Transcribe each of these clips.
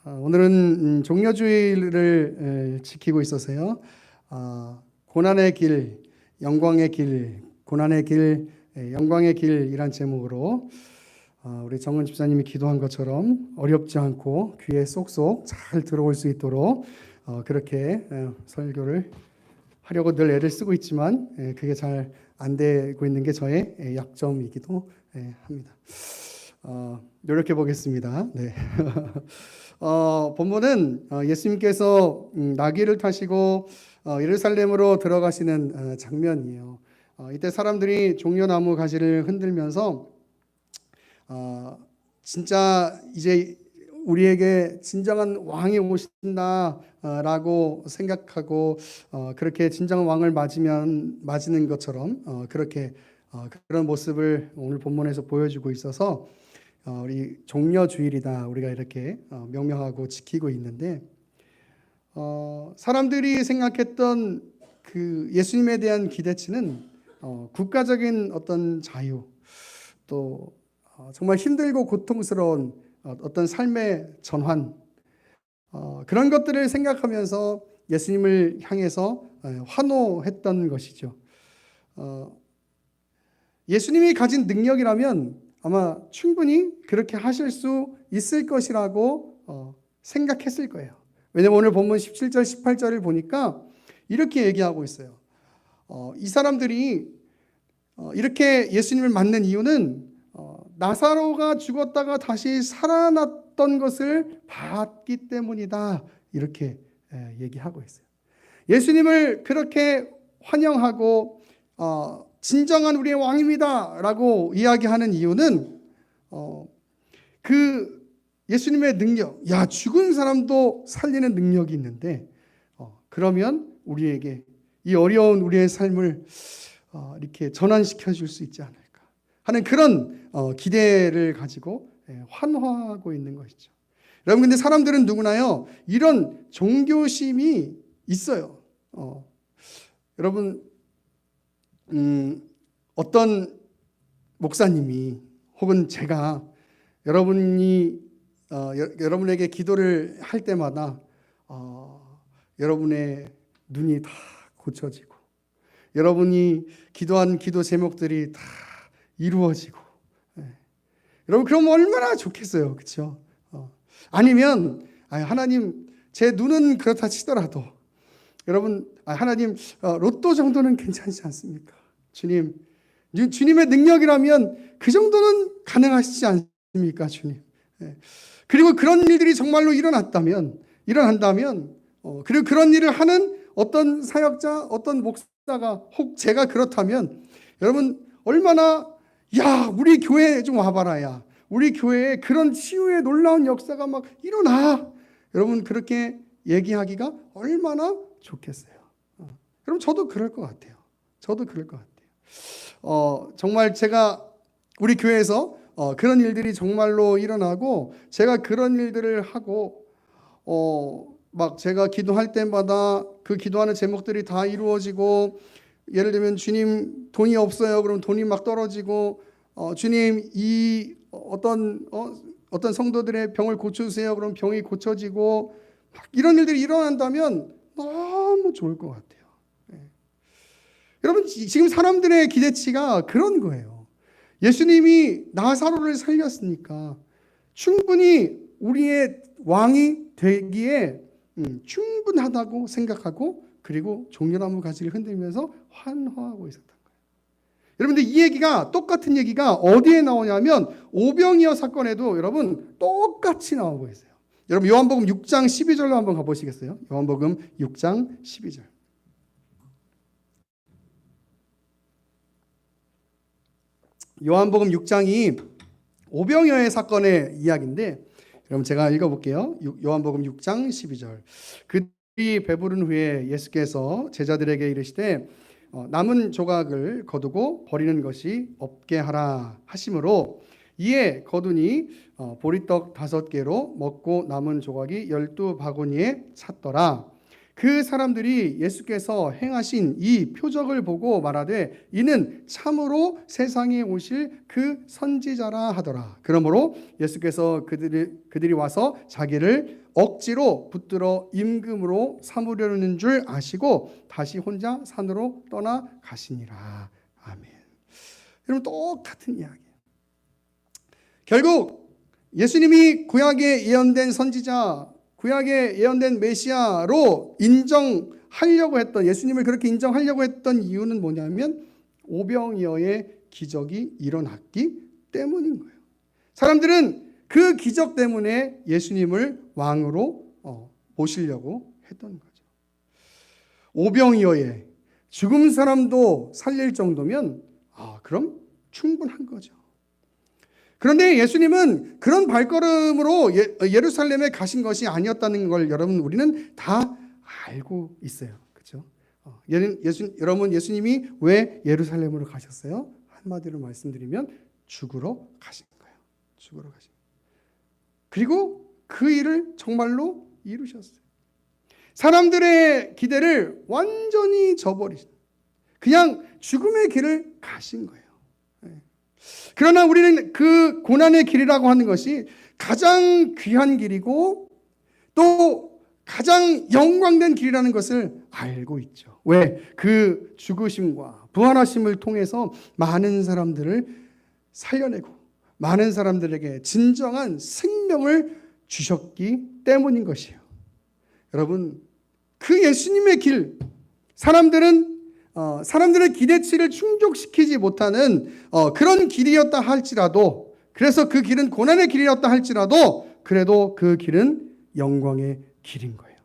오늘은 종려주의를 지키고 있어서요. 고난의 길, 영광의 길, 고난의 길, 영광의 길이란 제목으로 우리 정은 집사님이 기도한 것처럼 어렵지 않고 귀에 쏙쏙 잘 들어올 수 있도록 그렇게 설교를 하려고 늘 애를 쓰고 있지만 그게 잘 안 되고 있는 게 저의 약점이기도 합니다. 노력해 보겠습니다. 네. 본문은 예수님께서 나귀를 타시고 예루살렘으로 들어가시는 장면이에요. 이때 사람들이 종려나무 가지를 흔들면서 진짜 이제 우리에게 진정한 왕이 오신다라고 생각하고 그렇게 진정한 왕을 맞이는 것처럼 그렇게 그런 모습을 오늘 본문에서 보여주고 있어서 우리 종려주일이다 우리가 이렇게 명명하고 지키고 있는데 사람들이 생각했던 그 예수님에 대한 기대치는 국가적인 어떤 자유 또 정말 힘들고 고통스러운 어떤 삶의 전환 그런 것들을 생각하면서 예수님을 향해서 환호했던 것이죠. 예수님이 가진 능력이라면 아마 충분히 그렇게 하실 수 있을 것이라고 생각했을 거예요. 왜냐하면 오늘 본문 17절 18절을 보니까 이렇게 얘기하고 있어요. 이 사람들이 이렇게 예수님을 맞는 이유는 나사로가 죽었다가 다시 살아났던 것을 봤기 때문이다. 이렇게 얘기하고 있어요. 예수님을 그렇게 환영하고 진정한 우리의 왕입니다 라고 이야기하는 이유는 그 예수님의 능력, 죽은 사람도 살리는 능력이 있는데 그러면 우리에게 이 어려운 우리의 삶을 이렇게 전환시켜 줄 수 있지 않을까 하는 그런 기대를 가지고 환호하고 있는 것이죠. 여러분, 근데 사람들은 누구나요 이런 종교심이 있어요. 여러분, 어떤 목사님이 혹은 제가 여러분에게 기도를 할 때마다 여러분의 눈이 다 고쳐지고 여러분이 기도한 기도 제목들이 다 이루어지고 여러분 그러면 얼마나 좋겠어요. 그렇죠? 아니면 하나님 제 눈은 그렇다 치더라도 여러분 하나님 로또 정도는 괜찮지 않습니까? 주님의 능력이라면 그 정도는 가능하시지 않습니까? 주님. 그리고 그런 일들이 정말로 일어난다면 그리고 그런 일을 하는 어떤 사역자 어떤 목사가 혹 제가 그렇다면 여러분 얼마나 우리 교회에 좀 와봐라 우리 교회에 그런 치유의 놀라운 역사가 막 일어나 여러분 그렇게 얘기하기가 얼마나 좋겠어요. 여러분 저도 그럴 것 같아요. 정말 제가 우리 교회에서 그런 일들이 정말로 일어나고 제가 그런 일들을 하고 막 제가 기도할 때마다 그 기도하는 제목들이 다 이루어지고 예를 들면 주님 돈이 없어요. 그럼 돈이 막 떨어지고 주님 이 어떤 성도들의 병을 고쳐주세요. 그럼 병이 고쳐지고 이런 일들이 일어난다면 너무 좋을 것 같아요. 여러분 지금 사람들의 기대치가 그런 거예요. 예수님이 나사로를 살렸으니까 충분히 우리의 왕이 되기에 충분하다고 생각하고 그리고 종려나무 가지를 흔들면서 환호하고 있었던 거예요. 여러분들 이 얘기가 똑같은 얘기가 어디에 나오냐면 오병이어 사건에도 여러분 똑같이 나오고 있어요. 여러분 요한복음 6장 12절로 한번 가보시겠어요? 요한복음 6장 12절. 요한복음 6장이 오병이어의 사건의 이야기인데 여러분 제가 읽어볼게요. 요한복음 6장 12절. 그들이 배부른 후에 예수께서 제자들에게 이르시되 남은 조각을 거두고 버리는 것이 없게 하라 하심으로 이에 거두니 보리떡 5개로 먹고 남은 조각이 12바구니에 찼더라. 그 사람들이 예수께서 행하신 이 표적을 보고 말하되 이는 참으로 세상에 오실 그 선지자라 하더라. 그러므로 예수께서 그들이 와서 자기를 억지로 붙들어 임금으로 삼으려는 줄 아시고 다시 혼자 산으로 떠나 가시니라. 아멘. 여러분, 똑같은 이야기예요. 결국 예수님이 구약에 예언된 선지자, 구약에 예언된 메시아로 인정하려고 했던, 예수님을 그렇게 인정하려고 했던 이유는 뭐냐면 오병이어의 기적이 일어났기 때문인 거예요. 사람들은 그 기적 때문에 예수님을 왕으로 모시려고 했던 거죠. 오병이어의 죽은 사람도 살릴 정도면 그럼 충분한 거죠. 그런데 예수님은 그런 발걸음으로 예루살렘에 가신 것이 아니었다는 걸 여러분, 우리는 다 알고 있어요. 그렇죠? 여러분, 예수님이 왜 예루살렘으로 가셨어요? 한마디로 말씀드리면 죽으러 가신 거예요. 죽으러 가신 거예요. 그리고 그 일을 정말로 이루셨어요. 사람들의 기대를 완전히 저버리신, 그냥 죽음의 길을 가신 거예요. 그러나 우리는 그 고난의 길이라고 하는 것이 가장 귀한 길이고 또 가장 영광된 길이라는 것을 알고 있죠. 왜? 그 죽으심과 부활하심을 통해서 많은 사람들을 살려내고 많은 사람들에게 진정한 생명을 주셨기 때문인 것이에요. 여러분, 그 예수님의 길, 사람들의 기대치를 충족시키지 못하는 그런 길이었다 할지라도, 그래서 그 길은 고난의 길이었다 할지라도, 그래도 그 길은 영광의 길인 거예요.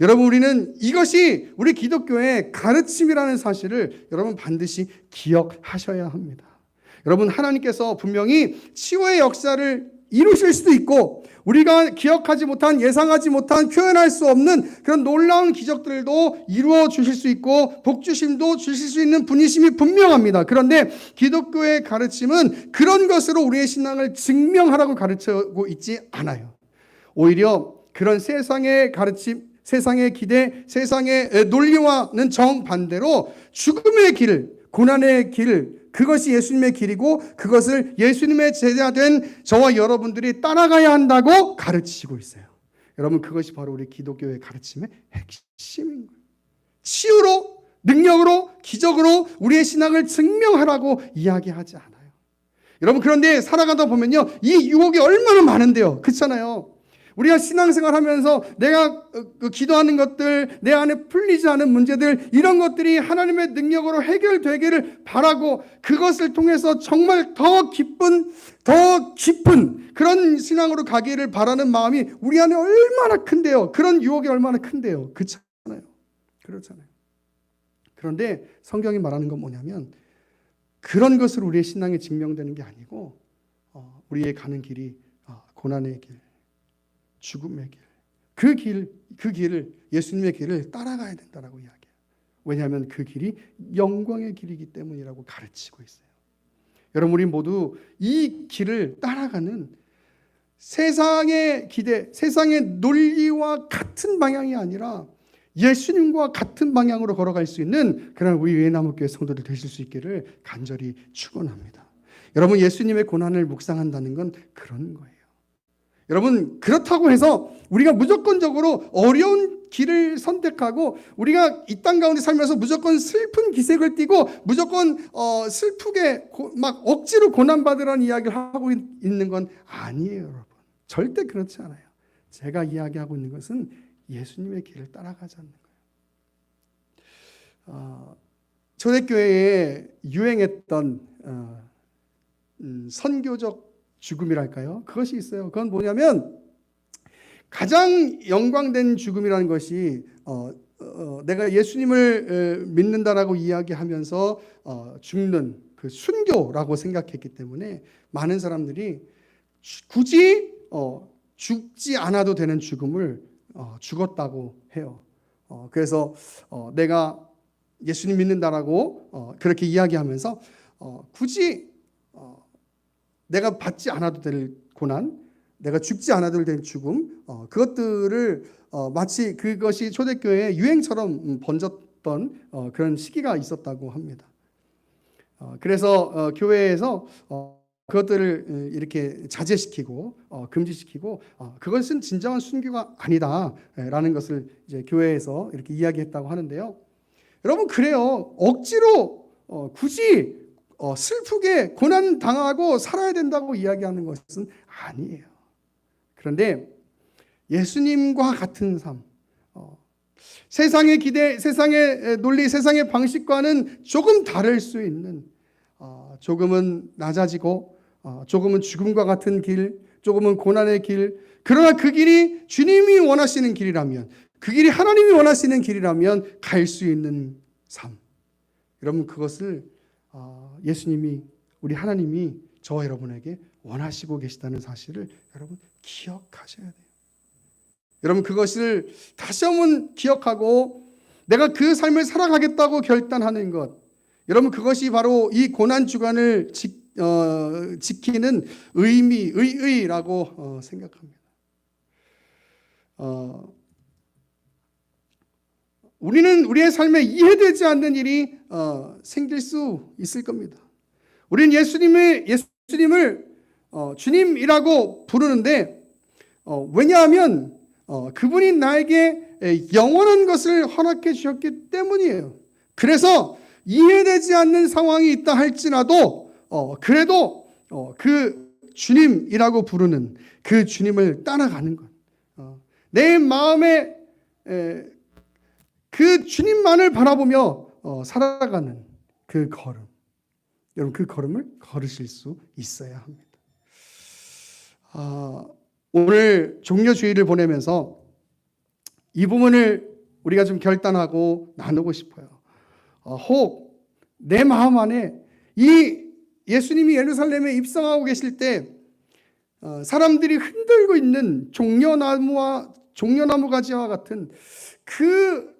여러분, 우리는 이것이 우리 기독교의 가르침이라는 사실을 여러분 반드시 기억하셔야 합니다. 여러분, 하나님께서 분명히 치유의 역사를 이루실 수도 있고 우리가 기억하지 못한, 예상하지 못한, 표현할 수 없는 그런 놀라운 기적들도 이루어 주실 수 있고 복주심도 주실 수 있는 분이심이 분명합니다. 그런데 기독교의 가르침은 그런 것으로 우리의 신앙을 증명하라고 가르치고 있지 않아요. 오히려 그런 세상의 가르침, 세상의 기대, 세상의 논리와는 정반대로 죽음의 길, 고난의 길, 그것이 예수님의 길이고 그것을 예수님의 제자된 저와 여러분들이 따라가야 한다고 가르치시고 있어요. 여러분, 그것이 바로 우리 기독교의 가르침의 핵심인 거예요. 치유로, 능력으로, 기적으로 우리의 신앙을 증명하라고 이야기하지 않아요. 여러분, 그런데 살아가다 보면요, 이 유혹이 얼마나 많은데요. 그렇잖아요. 우리가 신앙생활 하면서 내가 기도하는 것들, 내 안에 풀리지 않은 문제들, 이런 것들이 하나님의 능력으로 해결되기를 바라고 그것을 통해서 정말 더 깊은 그런 신앙으로 가기를 바라는 마음이 우리 안에 얼마나 큰데요. 그런 유혹이 얼마나 큰데요. 그렇잖아요. 그런데 성경이 말하는 건 뭐냐면 그런 것으로 우리의 신앙이 증명되는 게 아니고 우리의 가는 길이 고난의 길, 죽음의 길, 그 길을, 예수님의 길을 따라가야 된다라고 이야기해요. 왜냐하면 그 길이 영광의 길이기 때문이라고 가르치고 있어요. 여러분, 우리 모두 이 길을 따라가는 세상의 기대, 세상의 논리와 같은 방향이 아니라 예수님과 같은 방향으로 걸어갈 수 있는 그런 우리 외나무교회 성도들 되실 수 있기를 간절히 축원합니다. 여러분, 예수님의 고난을 묵상한다는 건 그런 거예요. 여러분, 그렇다고 해서 우리가 무조건적으로 어려운 길을 선택하고 우리가 이 땅 가운데 살면서 무조건 슬픈 기색을 띠고 무조건 슬프게 막 억지로 고난받으라는 이야기를 하고 있는 건 아니에요. 여러분, 절대 그렇지 않아요. 제가 이야기하고 있는 것은 예수님의 길을 따라가자는 거예요. 초대교회에 유행했던 선교적 죽음이랄까요? 그것이 있어요. 그건 뭐냐면 가장 영광된 죽음이라는 것이 내가 예수님을 믿는다라고 이야기하면서 죽는 그 순교라고 생각했기 때문에 많은 사람들이 굳이 죽지 않아도 되는 죽음을 죽었다고 해요. 그래서 내가 예수님 믿는다라고 그렇게 이야기하면서 굳이 내가 받지 않아도 될 고난, 내가 죽지 않아도 된 죽음, 그것들을 마치 그것이 초대교회의 유행처럼 번졌던 그런 시기가 있었다고 합니다. 그래서 교회에서 그것들을 이렇게 자제시키고 금지시키고 그것은 진정한 순교가 아니다라는 것을 이제 교회에서 이렇게 이야기했다고 하는데요. 여러분, 그래요. 억지로 굳이 슬프게 고난 당하고 살아야 된다고 이야기하는 것은 아니에요. 그런데 예수님과 같은 삶, 세상의 기대, 세상의 논리, 세상의 방식과는 조금 다를 수 있는, 조금은 낮아지고 조금은 죽음과 같은 길, 조금은 고난의 길, 그러나 그 길이 주님이 원하시는 길이라면, 그 길이 하나님이 원하시는 길이라면 갈 수 있는 삶. 여러분, 그것을 예수님이, 우리 하나님이 저와 여러분에게 원하시고 계시다는 사실을 여러분 기억하셔야 돼요. 여러분, 그것을 다시 한번 기억하고 내가 그 삶을 살아가겠다고 결단하는 것, 여러분, 그것이 바로 이 고난 주간을 지키는 의의라고 생각합니다. 우리는 우리의 삶에 이해되지 않는 일이 생길 수 있을 겁니다. 우리는 예수님을 주님이라고 부르는데 왜냐하면 그분이 나에게 영원한 것을 허락해 주셨기 때문이에요. 그래서 이해되지 않는 상황이 있다 할지라도 그래도 그 주님이라고 부르는 그 주님을 따라가는 것, 내 마음에 그 주님만을 바라보며 살아가는 그 걸음, 여러분, 그 걸음을 걸으실 수 있어야 합니다. 오늘 종려주의를 보내면서 이 부분을 우리가 좀 결단하고 나누고 싶어요. 혹 내 마음 안에 이 예수님이 예루살렘에 입성하고 계실 때 사람들이 흔들고 있는 종려나무 가지와 같은 그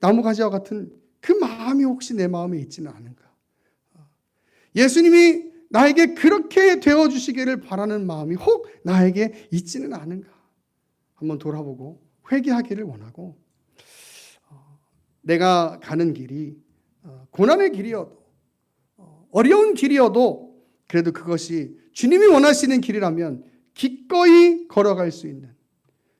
나무 가지와 같은 그 마음이 혹시 내 마음에 있지는 않은가? 예수님이 나에게 그렇게 되어주시기를 바라는 마음이 혹 나에게 있지는 않은가? 한번 돌아보고 회개하기를 원하고, 내가 가는 길이 고난의 길이어도 어려운 길이어도 그래도 그것이 주님이 원하시는 길이라면 기꺼이 걸어갈 수 있는,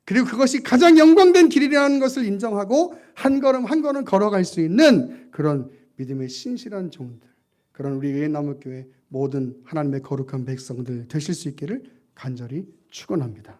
그리고 그것이 가장 영광된 길이라는 것을 인정하고 한 걸음 한 걸음 걸어갈 수 있는 그런 믿음의 신실한 종들, 그런 우리 의인나무교회 모든 하나님의 거룩한 백성들 되실 수 있기를 간절히 축원합니다.